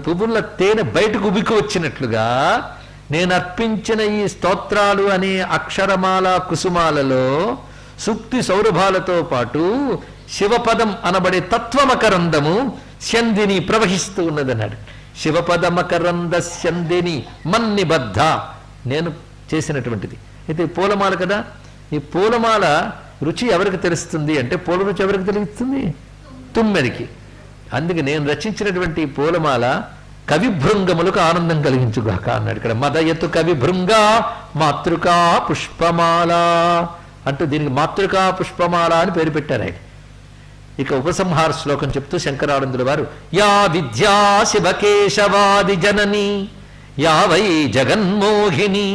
పువ్వుల తేనె బయటకు ఉబికి వచ్చినట్లుగా నేను అర్పించిన ఈ స్తోత్రాలు అనే అక్షరమాల కుసుమాలలో సూక్తి సౌరభాలతో పాటు శివపదం అనబడే తత్వమకరందము స్యందిని ప్రవహిస్తూ ఉన్నదన్నాడు. శివపదమకరంద స్యందిని మన్నిబద్ధ నేను చేసినటువంటిది. అయితే పూలమాల కదా, ఈ పూలమాల రుచి ఎవరికి తెలుస్తుంది అంటే పూల రుచి ఎవరికి తెలుస్తుంది? తుమ్మెదికి. అందుకే నేను రచించినటువంటి పూలమాల కవిభృంగములకు ఆనందం కలిగించుగాక అన్నాడు. ఇక్కడ మదయతు కవిభృంగా మాతృకా పుష్పమాల అంటూ దీనికి మాతృకా పుష్పమాల అని పేరు పెట్టారు ఆయన. ఇక ఉపసంహార శ్లోకం చెప్తూ శంకరానందుల వారు యా విద్యా శివకేశవాది జనని యా వై జగన్మోహిని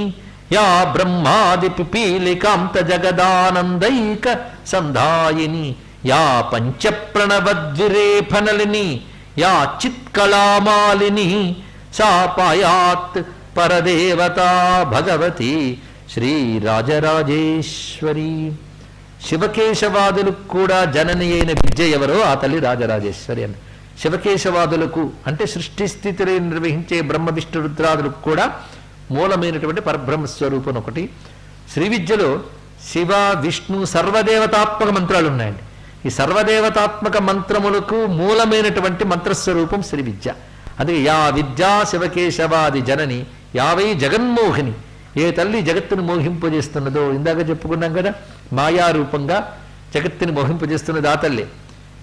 యా బ్రహ్మాది పిపీలికాంత జగదానందైక సంధాయిని యా పంచప్రణవద్విరేఫనలిని యా చిత్కళామాలిని సా పాయాత్ పరదేవతా భగవతి శ్రీరాజరాజేశ్వరి. శివకేశవాదులకు కూడా జనని అయిన విద్య ఎవరో ఆ తల్లి రాజరాజేశ్వరి అని. శివకేశవాదులకు అంటే సృష్టి స్థితిని నిర్వహించే బ్రహ్మ విష్ణు రుద్రాదులకు కూడా మూలమైనటువంటి పరబ్రహ్మస్వరూపం ఒకటి. శ్రీ విద్యలో శివ విష్ణు సర్వదేవతాత్మక మంత్రాలు ఉన్నాయండి. ఈ సర్వదేవతాత్మక మంత్రములకు మూలమైనటువంటి మంత్రస్వరూపం శ్రీ విద్య. అదే యా విద్యా శివకేశవాది జనని యావై జగన్మోహిని, ఏ తల్లి జగత్తును మోహింపజేస్తున్నదో ఇందాక చెప్పుకున్నాం కదా, మాయారూపంగా జగత్తుని మోహింపజేస్తున్నది ఆ తల్లి.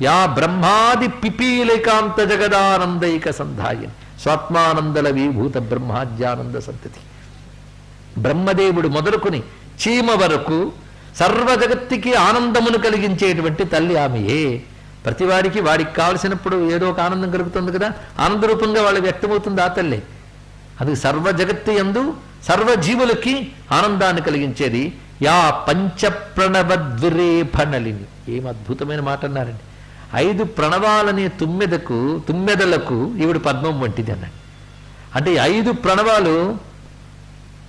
యా బ్రహ్మాది పిపీలికాంత జగదానందైక సంధాయిని స్వాత్మానందల విభూత బ్రహ్మాద్యానంద సంతతి. బ్రహ్మదేవుడు మొదలుకొని చీమ వరకు సర్వ జగత్తుకి ఆనందమును కలిగించేటువంటి తల్లి ఆమెయే. ప్రతివాడికి వాడికి కావలసినప్పుడు ఏదో ఒక ఆనందం కలుగుతుంది కదా, ఆనందరూపంగా వాళ్ళు వ్యక్తమవుతుంది ఆ తల్లి. అది సర్వ జగత్తు యందు సర్వజీవులకి ఆనందాన్ని కలిగించేది. యా పంచప్రణవద్విరేఫనలిని. ఏం అద్భుతమైన మాట అన్నారండి. 5 ప్రణవాలనే తుమ్మెదలకు ఈవిడ పద్మం వంటిది అన్నాడు. అంటే 5 ప్రణవాలు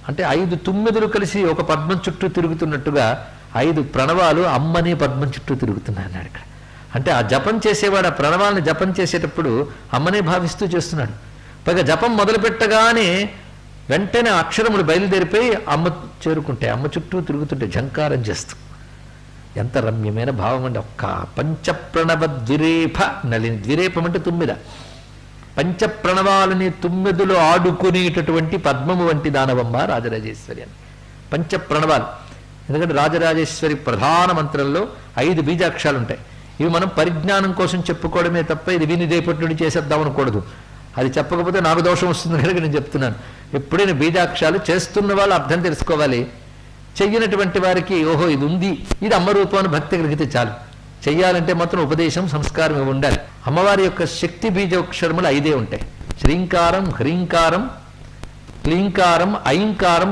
అంటే 5 తుమ్మెదలు కలిసి ఒక పద్మం చుట్టూ తిరుగుతున్నట్టుగా 5 ప్రణవాలు అమ్మనే పద్మం చుట్టూ తిరుగుతున్నాయి అన్నాడు ఇక్కడ. అంటే ఆ జపం చేసేవాడు ఆ ప్రణవాలను జపం చేసేటప్పుడు అమ్మనే భావిస్తూ చేస్తున్నాడు. పైగా జపం మొదలు పెట్టగానే వెంటనే అక్షరములు బయలుదేరిపోయి అమ్మ చేరుకుంటాయి, అమ్మ చుట్టూ తిరుగుతుంటే ఝంకారం చేస్తూ. ఎంత రమ్యమైన భావం అండి. ఒక్క పంచప్రణవ ద్విరేఫ నలిని, ద్విరేపం అంటే తుమ్మిద, పంచప్రణవాలని తుమ్మెదులు ఆడుకునేటటువంటి పద్మము వంటి దానవమ్మ రాజరాజేశ్వరి అని. పంచప్రణవాలు ఎందుకంటే రాజరాజేశ్వరి ప్రధాన మంత్రంలో 5 బీజాక్షరాలు ఉంటాయి. ఇవి మనం పరిజ్ఞానం కోసం చెప్పుకోవడమే తప్ప ఇది విని రేపటి నుండి చేసేద్దాం అనకూడదు. అది చెప్పకపోతే నాకు దోషం వస్తుంది కనుక నేను చెప్తున్నాను. ఎప్పుడైనా బీజాక్షరాలు చేస్తున్న వాళ్ళు అర్థం తెలుసుకోవాలి. చెయ్యనటువంటి వారికి ఓహో ఇది ఉంది, ఇది అమ్మ రూపాన్ని భక్తి కలిగితే చాలు. చెయ్యాలంటే మాత్రం ఉపదేశం సంస్కారం ఉండాలి. అమ్మవారి యొక్క శక్తి బీజాక్షరములు 5 ఉంటాయి. శ్రీంకారం, హ్రీంకారం, క్లీంకారం, ఐంకారం,